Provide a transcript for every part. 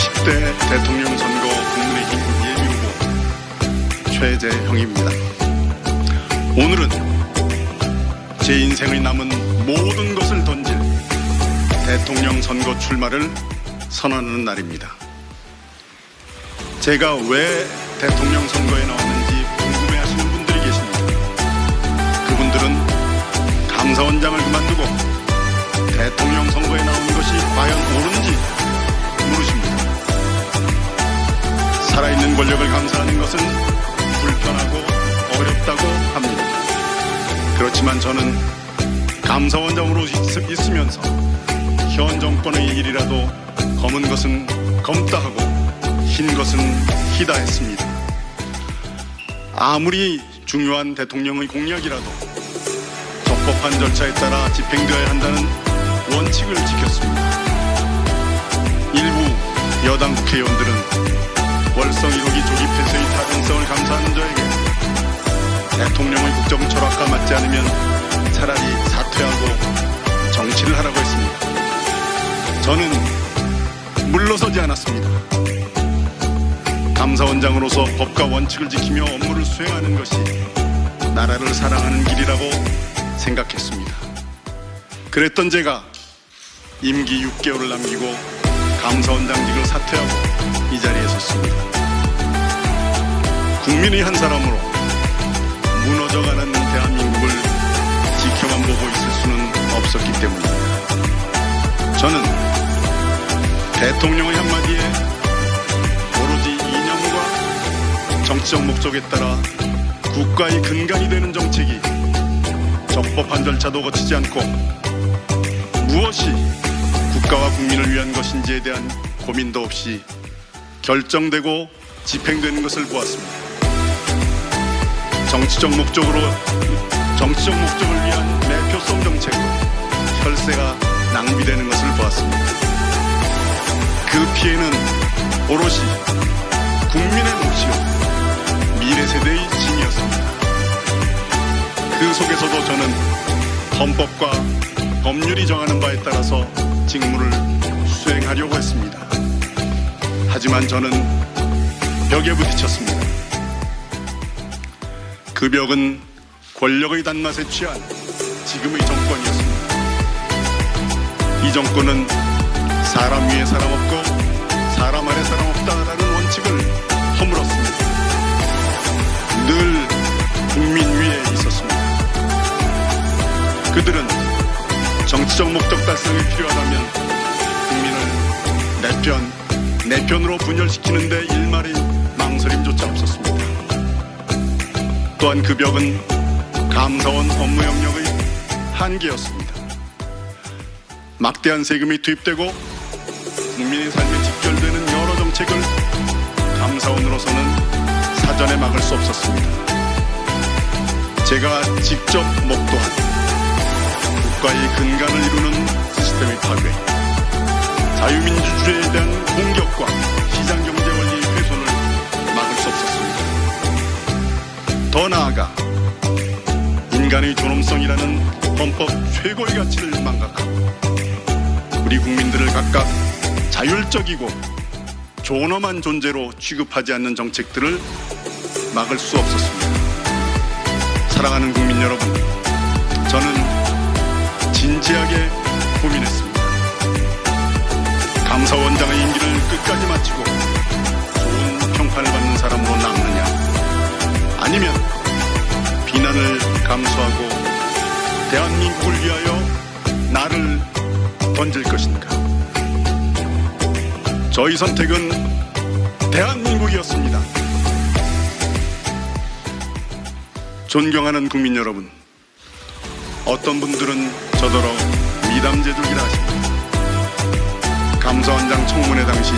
제10대 대통령 선거 국민의힘 예비후보 최재형입니다. 오늘은 제 인생의 남은 모든 것을 던질 대통령 선거 출마를 선언하는 날입니다. 제가 왜 대통령 선거에 나왔는지 궁금해하시는 분들이 계십니다. 그분들은 감사원장을 그만두고 대통령 선거에 나온 것이 과연 옳은지 물으십니다. 살아있는 권력을 감사하는 것은 불편하고 어렵다고 합니다. 그렇지만 저는 감사원장으로 있으면서 현 정권의 일이라도 검은 것은 검다 하고 흰 것은 희다 했습니다. 아무리 중요한 대통령의 공약이라도 적법한 절차에 따라 집행되어야 한다는 원칙을 지켰습니다. 일부 여당 국회의원들은 월성 1호기 조기 폐쇄의 타당성을 감사하는 저에게 대통령의 국정 철학과 맞지 않으면 차라리 사퇴하고 정치를 하라고 했습니다. 저는 물러서지 않았습니다. 감사원장으로서 법과 원칙을 지키며 업무를 수행하는 것이 나라를 사랑하는 길이라고 생각했습니다. 그랬던 제가 임기 6개월을 남기고 감사원장직을 사퇴하고 이 자리에 섰습니다. 국민의 한 사람으로 무너져가는 대한민국을 지켜만 보고 있을 수는 없었기 때문입니다. 저는 대통령의 한마디에 오로지 이념과 정치적 목적에 따라 국가의 근간이 되는 정책이 적법한 절차도 거치지 않고 무엇이 국가와 국민을 위한 것인지에 대한 고민도 없이 결정되고 집행되는 것을 보았습니다. 정치적 목적을 위한 매표성 정책으로 혈세가 낭비되는 것을 보았습니다. 그 피해는 오롯이 국민의 몫이요 미래 세대의 짐이었습니다. 그 속에서도 저는 헌법과 법률이 정하는 바에 따라서 직무를 수행하려고 했습니다. 하지만 저는 벽에 부딪혔습니다. 그 벽은 권력의 단맛에 취한 지금의 정권이었습니다. 이 정권은 사람 위에 사람 없고 사람 아래 사람 없다라는 원칙을 허물었습니다. 늘 국민 위에 있었습니다. 그들은 정치적 목적 달성이 필요하다면 국민을 내 편으로 분열시키는 데 일말의 망설임조차 없었습니다. 또한 그 벽은 감사원 업무 영역의 한계였습니다. 막대한 세금이 투입되고 국민의 삶에 직결되는 여러 정책을 감사원으로서는 사전에 막을 수 없었습니다. 제가 직접 목도한 국가의 근간을 이루는 시스템의 파괴, 자유민주주의에 대한 공격과 시장경제 원리의 훼손을 막을 수 없었습니다. 더 나아가 인간의 존엄성이라는 헌법 최고의 가치를 망각하고 우리 국민들을 각각 자율적이고 존엄한 존재로 취급하지 않는 정책들을 막을 수 없었습니다. 사랑하는 국민 여러분, 저는 진지하게 고민했습니다. 감사원장의 임기를 끝까지 마치고 좋은 평판을 받는 사람으로 남느냐, 아니면 비난을 감수하고 대한민국을 위하여 나를 던질 것인가. 저희 선택은 대한민국이었습니다. 존경하는 국민 여러분, 어떤 분들은 저더러 미담제조기라 하십니다. 감사원장 청문회 당시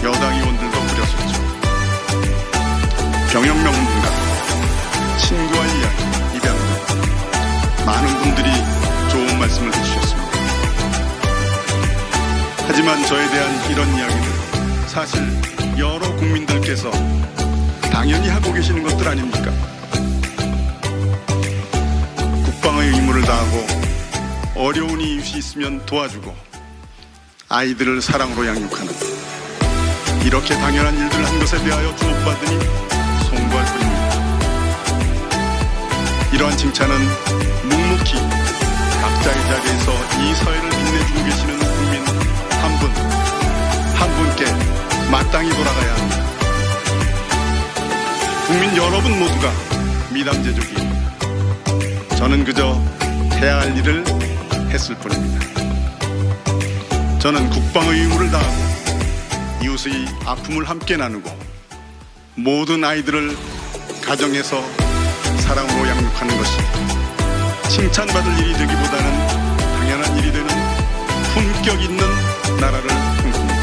여당 의원들도 그렸었죠. 병영명문가, 친구와의 이야기, 입양 등 많은 분들이 좋은 말씀을 해주셨습니다. 하지만 저에 대한 이런 이야기들, 사실 여러 국민들께서 당연히 하고 계시는 것들 아닙니까? 국방의 의무를 다하고 어려운 이웃이 있으면 도와주고 아이들을 사랑으로 양육하는 이렇게 당연한 일들 한 것에 대하여 주목받으니 송구할 뿐입니다. 이러한 칭찬은 묵묵히 각자의 자리에서 이 사회를 빛내주고 계시는 국민 한 분께 마땅히 돌아가야 합니다. 국민 여러분 모두가 미담제족입니다. 저는 그저 해야 할 일을 했을 뿐입니다. 저는 국방의 의무를 다하고 이웃의 아픔을 함께 나누고 모든 아이들을 가정에서 사랑으로 양육하는 것이 칭찬받을 일이 되기보다는 당연한 일이 되는 품격 있는 나라를 꿈꿉니다.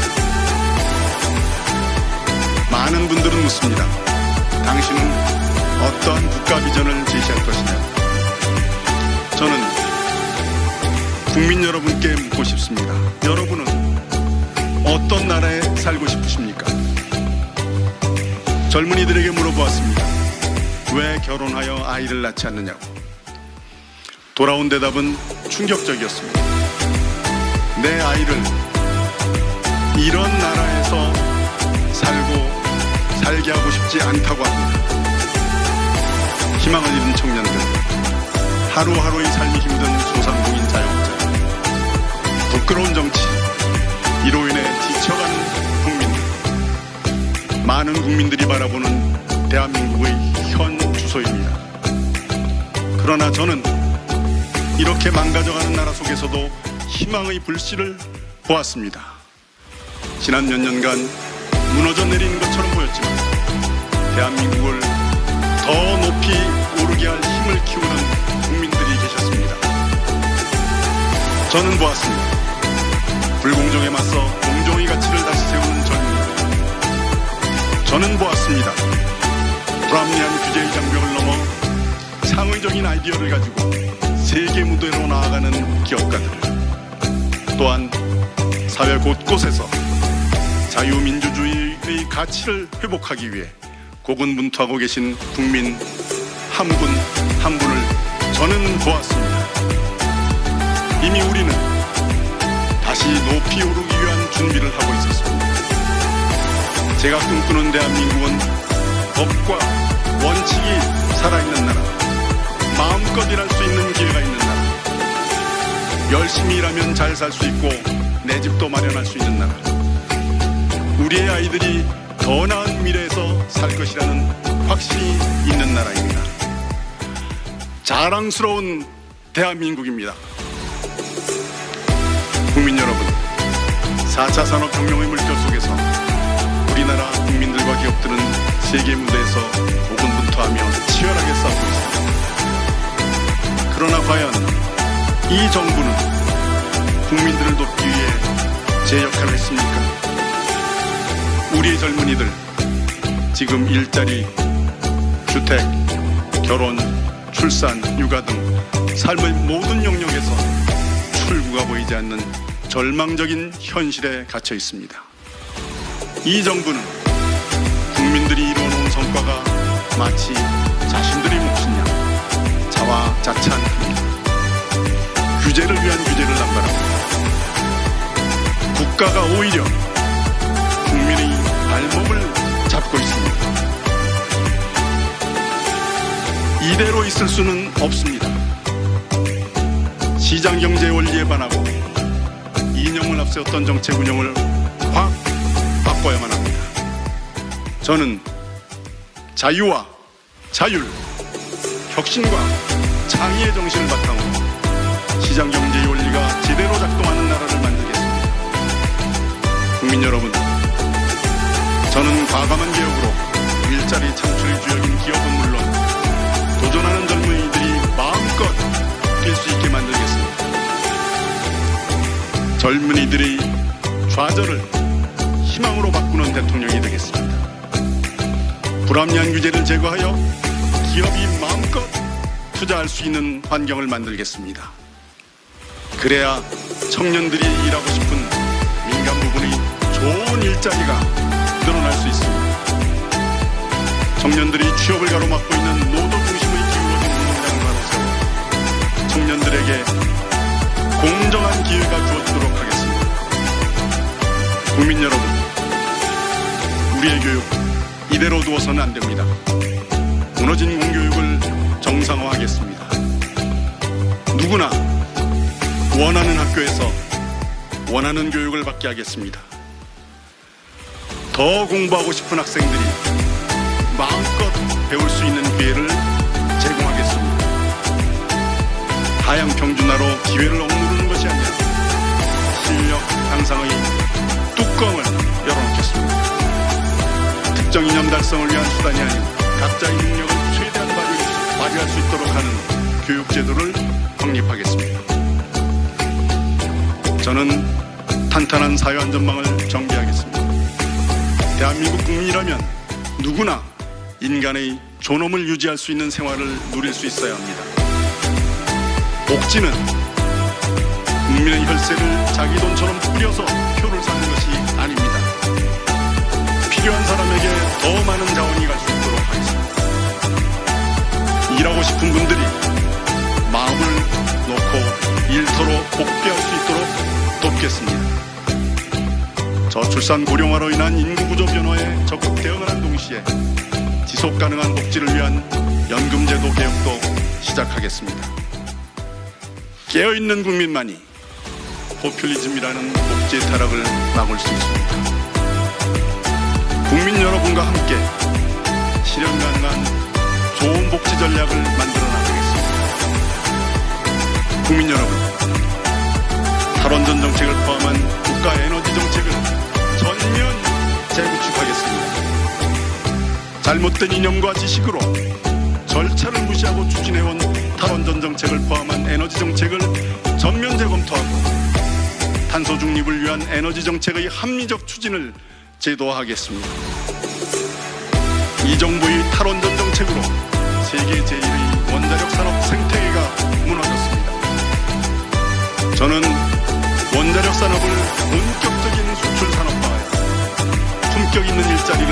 많은 분들은 묻습니다. 당신은 어떠한 국가 비전을 제시할 것이냐? 저는 국민 여러분께 묻고 싶습니다. 여러분은 어떤 나라에 살고 싶으십니까? 젊은이들에게 물어보았습니다. 왜 결혼하여 아이를 낳지 않느냐고. 돌아온 대답은 충격적이었습니다. 내 아이를 이런 나라에서 살게 하고 싶지 않다고 합니다. 희망을 잃은 청년들, 하루하루의 삶이 힘든 소상공인 자영업자, 부끄러운 정치, 이로 인해 지쳐가는 국민들, 많은 국민들이 바라보는 대한민국의 현 주소입니다. 그러나 저는 이렇게 망가져가는 나라 속에서도 희망의 불씨를 보았습니다. 지난 몇 년간 무너져 내리는 것처럼 보였지만 대한민국을 더 높이 오르게 할 힘을 키우는 국민들이 계셨습니다. 저는 보았습니다. 불공정에 맞서 공정의 가치를 다시 세우는 젊은이들. 저는 보았습니다. 불합리한 규제의 장벽을 넘어 창의적인 아이디어를 가지고 세계 무대로 나아가는 기업가들을, 또한 사회 곳곳에서 자유민주주의의 가치를 회복하기 위해 고군분투하고 계신 국민 한 분 한 분을 저는 보았습니다. 이미 우리는 다시 높이 오르기 위한 준비를 하고 있었습니다. 제가 꿈꾸는 대한민국은 법과 원칙이 살아있는 나라, 마음껏 일할 수 있는 기회가 있는 나라, 열심히 일하면 잘 살 수 있고 내 집도 마련할 수 있는 나라, 우리의 아이들이 더 나은 미래에서 살 것이라는 확신이 있는 나라입니다. 자랑스러운 대한민국입니다. 국민 여러분, 4차 산업혁명의 물결 속에서 우리나라 국민들과 기업들은 세계 무대에서 고군분투하며 치열하게 싸우고 있습니다. 그러나 과연 이 정부는 국민들을 돕기 위해 제 역할을 했습니까? 우리의 젊은이들, 지금 일자리, 주택, 결혼, 출산, 육아 등 삶의 모든 영역에서 출구가 보이지 않는 절망적인 현실에 갇혀 있습니다. 이 정부는 국민들이 이루어놓은 성과가 마치 자신들의 몫이냐 자화자찬합니다. 규제를 위한 규제를 남발합니다. 국가가 오히려 국민의 발목을 잡고 있습니다. 이대로 있을 수는 없습니다. 시장경제 원리에 반하고 이념을 앞세웠던 정책 운영을 확 바꿔야만 합니다. 저는 자유와 자율, 혁신과 창의의 정신을 바탕으로 시장경제의 원리가 제대로 작동하는 나라를 만들겠습니다. 국민 여러분, 저는 과감한 개혁으로 일자리 창출의 주역인 기업은 물론 도전하는 젊은이들이 마음껏 뛸 수 있게 만들겠습니다. 젊은이들의 좌절을 희망으로 바꾸는 대통령이 되겠습니다. 불합리한 규제를 제거하여 기업이 마음껏 투자할 수 있는 환경을 만들겠습니다. 그래야 청년들이 일하고 싶은 민간 부분의 좋은 일자리가 늘어날 수 있습니다. 청년들이 취업을 가로막고 있는 노조 중심의 기울어진 운동장을 바로 세워 청년들에게 공정한 기회가 주어지도록 하겠습니다. 국민 여러분, 우리의 교육 이대로 두어서는 안 됩니다. 무너진 공교육을 정상화하겠습니다. 누구나 원하는 학교에서 원하는 교육을 받게 하겠습니다. 더 공부하고 싶은 학생들이 마음껏 배울 수 있는 기회를 제공하겠습니다. 하향 평준화로 기회를 억누르는 것이 아니라 실력 향상의 뚜껑을 열어놓겠습니다. 특정 이념 달성을 위한 수단이 아닌 각자의 능력을 최대한 발휘할 수 있도록 하는 교육제도를 확립하겠습니다. 저는 탄탄한 사회안전망을 정비하겠습니다. 대한민국 국민이라면 누구나 인간의 존엄을 유지할 수 있는 생활을 누릴 수 있어야 합니다. 복지는 국민의 혈세를 자기 돈처럼 뿌려서 표를 사는 것이 아닙니다. 필요한 사람에게 더 많은 자원이 갈 수 있도록 하겠습니다. 일하고 싶은 분들이 마음을 놓고 일터로 복귀할 수 있도록 돕겠습니다. 저출산 고령화로 인한 인구구조 변화에 적극 대응하는 동시에 지속가능한 복지를 위한 연금제도 개혁도 시작하겠습니다. 깨어있는 국민만이 포퓰리즘이라는 복지의 타락을 막을 수 있습니다. 국민 여러분과 함께 실현 가능한 좋은 복지 전략을 만들어 나가겠습니다. 국민 여러분, 탈원전 정책을 포함한 국가 에너지 정책을 전면 재구축하겠습니다. 잘못된 이념과 지식으로 절차를 무시하고 추진해온 탈원전 정책을 포함한 에너지 정책을 전면 재검토하고 탄소 중립을 위한 에너지 정책의 합리적 추진을 제도화하겠습니다. 이 정부의 탈원전 정책으로 세계 제1의 원자력 산업 생태계가 무너졌습니다. 저는 원자력 산업을 본격적인 수출 산업화하여 품격 있는 일자리를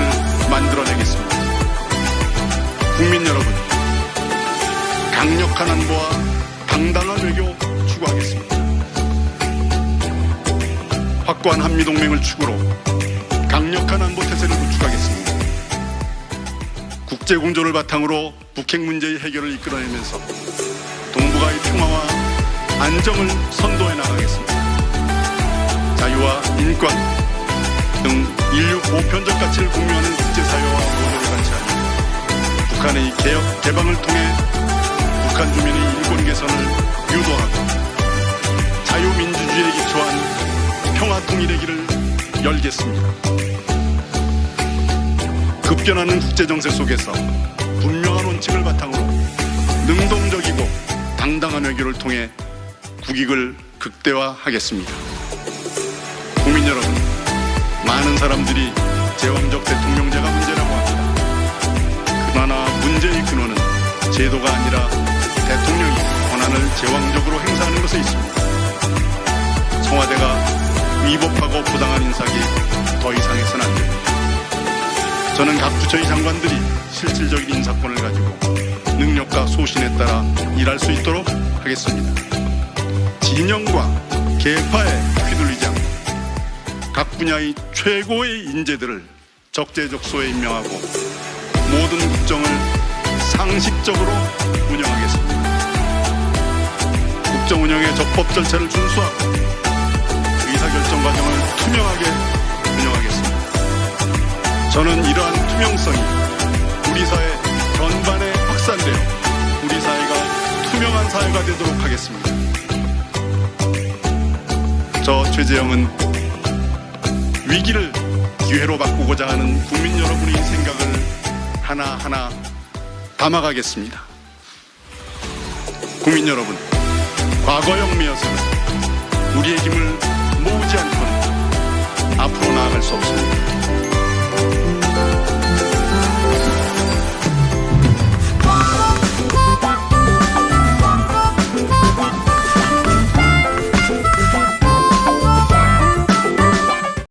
만들어내겠습니다. 국민 여러분, 강력한 안보와 당당한 외교 추구하겠습니다. 확고한 한미동맹을 축으로 강력한 안보 태세를 구축하겠습니다. 국제공조를 바탕으로 북핵 문제의 해결을 이끌어내면서 동북아의 평화와 안정을 선도해 나가겠습니다. 자유와 인권 등 인류 보편적 가치를 공유하는 국제사회와 모두를 같이 하며 북한의 개혁, 개방을 통해 북한 주민의 인권 개선을 유도하고 자유민주주의에 기초한 평화 통일의 길을 열겠습니다. 급변하는 국제정세 속에서 분명한 원칙을 바탕으로 능동적이고 당당한 외교를 통해 국익을 극대화하겠습니다. 국민 여러분, 많은 사람들이 제왕적 대통령제가 문제라고 합니다. 그러나 문제의 근원은 제도가 아니라 대통령이 권한을 제왕적으로 행사하는 것에 있습니다. 청와대가 위법하고 부당한 인사기 더 이상 해서는 안 됩니다. 저는 각 부처의 장관들이 실질적인 인사권을 가지고 능력과 소신에 따라 일할 수 있도록 하겠습니다. 진영과 계파에 휘둘리지 않고 각 분야의 최고의 인재들을 적재적소에 임명하고 모든 국정을 상식적으로 운영하겠습니다. 국정 운영의 적법 절차를 준수하고 의사결정 과정을 투명하게 운영하겠습니다. 저는 이러한 투명성이 우리 사회 전반에 확산되어 우리 사회가 투명한 사회가 되도록 하겠습니다. 저 최재형은 위기를 기회로 바꾸고자 하는 국민 여러분의 생각을 하나하나 담아가겠습니다. 국민 여러분, 과거 혁명에서는 우리의 힘을 모으지 않고는 앞으로 나아갈 수 없습니다.